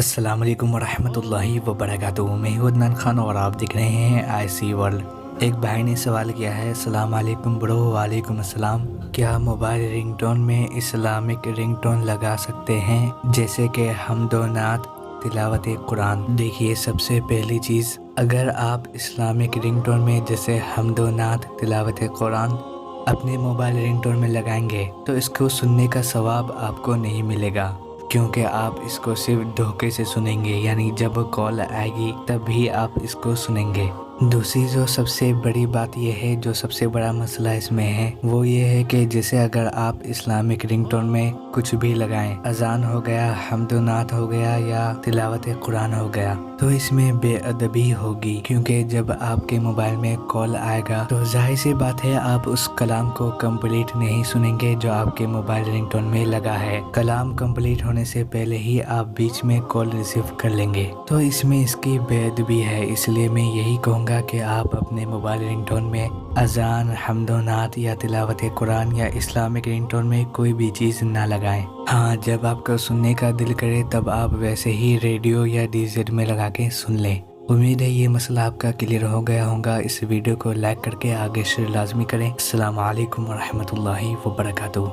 अस्सलाम वालेकुम वरहमतुल्लाहि वबरकातुहू। मैं हूँ अदनान खान और आप देख रहे हैं आईसी वर्ल्ड। एक भाई ने सवाल किया है, अस्सलाम वालेकुम ब्रो। वालेकुम अस्सलाम। क्या मोबाइल रिंगटोन में इस्लामिक रिंगटोन लगा सकते हैं, जैसे कि हमदो नात, तिलावत कुरान? देखिए, सबसे पहली चीज़, अगर आप इस्लामिक रिंगटोन में जैसे हमदो नात, तिलावत कुरान अपने मोबाइल रिंगटोन में लगाएंगे तो इसको सुनने का सवाब आपको नहीं मिलेगा, क्योंकि आप इसको सिर्फ धोखे से सुनेंगे, यानी जब कॉल आएगी तभी आप इसको सुनेंगे। दूसरी जो सबसे बड़ी बात यह है, जो सबसे बड़ा मसला इसमें है, वो ये है कि जैसे अगर आप इस्लामिक रिंगटोन में कुछ भी लगाएं, अजान हो गया, हमदुनात हो गया या तिलावत कुरान हो गया, तो इसमें बेअदबी होगी, क्योंकि जब आपके मोबाइल में कॉल आएगा तो जाहिर सी बात है आप उस कलाम को कंप्लीट नहीं सुनेंगे जो आपके मोबाइल रिंगटोन में लगा है। कलाम कंप्लीट होने से पहले ही आप बीच में कॉल रिसीव कर लेंगे, तो इसमें इसकी बेअदबी है। इसलिए मैं यही कहूँगा कि आप अपने मोबाइल रिंगटोन में अजान, हमदोनात या तिलावत कुरान या इस्लामिक रिंगटोन में कोई भी चीज़ ना लगाएं। हाँ, जब आपको सुनने का दिल करे तब आप वैसे ही रेडियो या डीजे में लगा के सुन लें। उम्मीद है ये मसला आपका क्लियर हो गया होगा। इस वीडियो को लाइक करके आगे शेयर लाजमी करें। अस्सलाम वालेकुम वरहमतुल्लाहि वबरकातुहू।